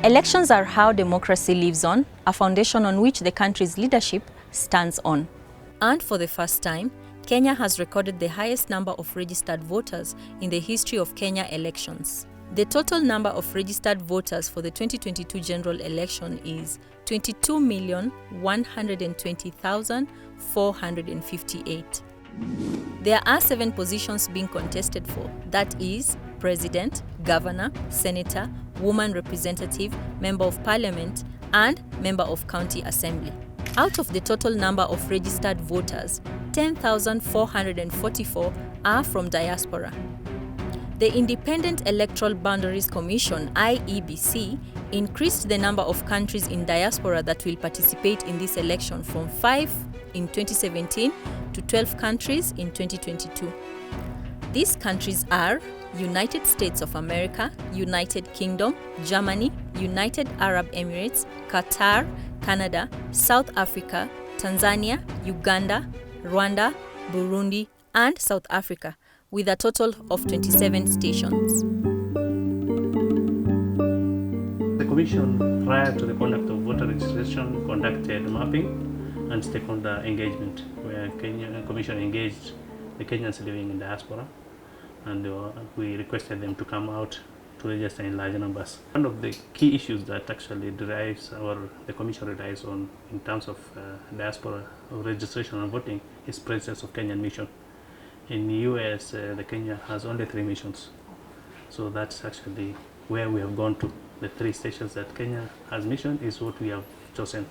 Elections are how democracy lives on, a foundation on which the country's leadership stands on. And for the first time, Kenya has recorded the highest number of registered voters in the history of Kenya elections. The total number of registered voters for the 2022 general election is 22,120,458. There are 7 positions being contested for, that is, President, Governor, Senator, Woman Representative, Member of Parliament, and Member of County Assembly. Out of the total number of registered voters, 10,444 are from Diaspora. The Independent Electoral Boundaries Commission, IEBC, increased the number of countries in Diaspora that will participate in this election from 5 in 2017 to 12 countries in 2022. These countries are United States of America, United Kingdom, Germany, United Arab Emirates, Qatar, Canada, South Africa, Tanzania, Uganda, Rwanda, Burundi, and South Africa, with a total of 27 stations. The Commission, prior to the conduct of voter registration, conducted mapping and stakeholder engagement, where the Commission engaged the Kenyans living in diaspora, and we requested them to come out to register in large numbers. One of the key issues that actually derives the Commission relies on in terms of diaspora registration and voting is presence of Kenyan mission. In the US, the Kenya has only 3 missions. So that's actually where we have gone to. The 3 stations that Kenya has mission is what we have chosen.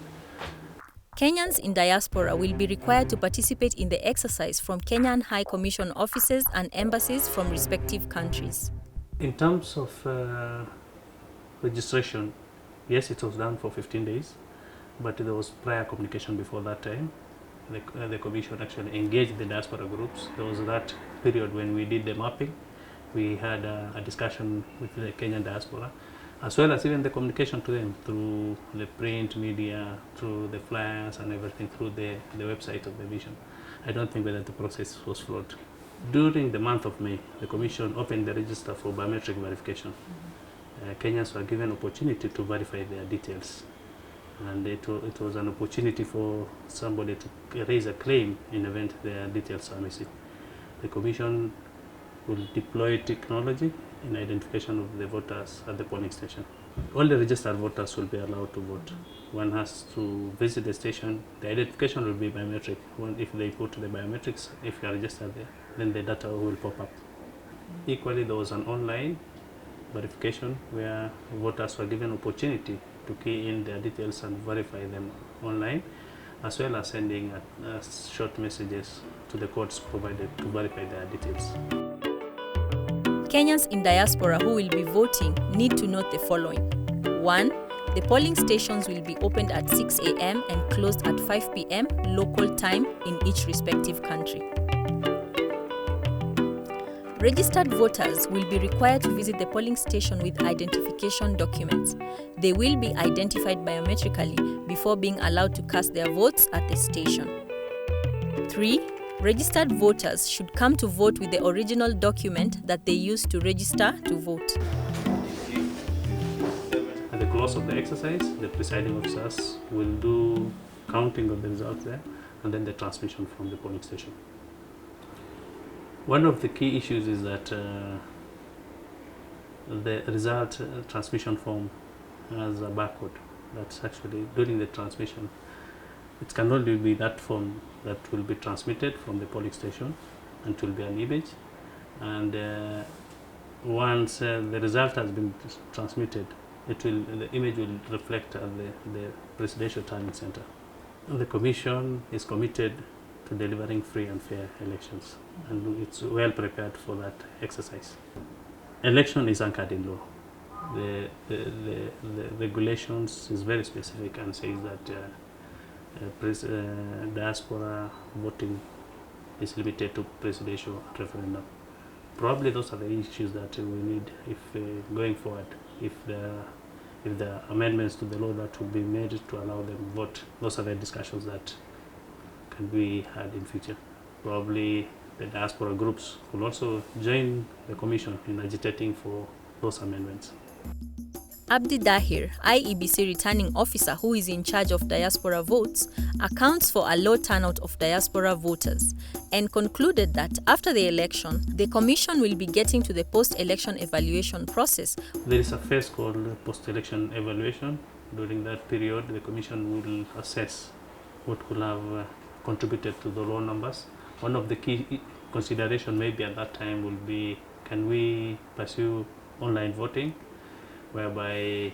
Kenyans in diaspora will be required to participate in the exercise from Kenyan High Commission offices and embassies from respective countries. In terms of registration, yes, it was done for 15 days, but there was prior communication before that time. The Commission actually engaged the diaspora groups. There was that period when we did the mapping. We had a discussion with the Kenyan diaspora, as well as even the communication to them through the print media, through the flyers and everything, through the website of the mission. I don't think that the process was flawed. During the month of May, the Commission opened the register for biometric verification. Kenyans were given opportunity to verify their details. And it was an opportunity for somebody to raise a claim in the event their details are missing. The Commission will deploy technology in identification of the voters at the polling station. All the registered voters will be allowed to vote. One has to visit the station. The identification will be biometric. If they put the biometrics, if you are registered there, then the data will pop up. Equally, there was an online verification where voters were given opportunity to key in their details and verify them online, as well as sending short messages to the codes provided to verify their details. Kenyans in diaspora who will be voting need to note the following. 1. The polling stations will be opened at 6 a.m. and closed at 5 p.m. local time in each respective country. Registered voters will be required to visit the polling station with identification documents. They will be identified biometrically before being allowed to cast their votes at the station. 3. Registered voters should come to vote with the original document that they used to register to vote. At the close of the exercise, the presiding officers will do counting of the results there and then the transmission from the polling station. One of the key issues is that the result transmission form has a barcode. That's actually during the transmission. It can only be that form that will be transmitted from the polling station, and it will be an image. And once the result has been transmitted, the image will reflect at the presidential turning center. And the Commission is committed to delivering free and fair elections, and it's well prepared for that exercise. Election is anchored in law. The regulations is very specific and says that diaspora voting is limited to presidential referendum. Probably those are the issues that we need if going forward. If there are if there are amendments to the law that will be made to allow them vote. Those are the discussions that can be had in future. Probably the diaspora groups will also join the commission in agitating for those amendments. Abdi Dahir, IEBC returning officer who is in charge of diaspora votes, accounts for a low turnout of diaspora voters and concluded that after the election, the commission will be getting to the post-election evaluation process. There is a phase called post-election evaluation. During that period, the commission will assess what could have contributed to the low numbers. One of the key considerations maybe at that time will be, can we pursue online voting, whereby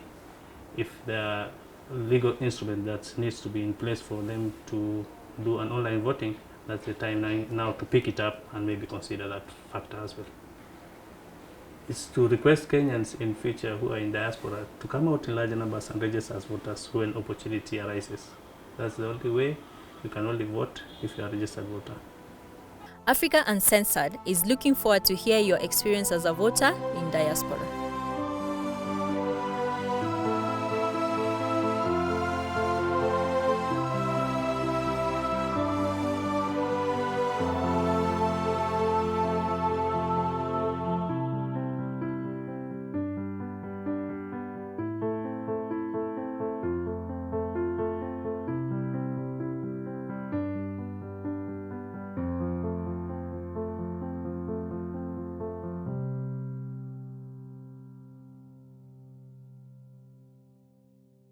if there are legal instrument that needs to be in place for them to do an online voting, that's the time now to pick it up and maybe consider that factor as well. It's to request Kenyans in future who are in diaspora to come out in larger numbers and register as voters when opportunity arises. That's the only way. You can only vote if you are a registered voter. Africa Uncensored is looking forward to hear your experience as a voter in diaspora.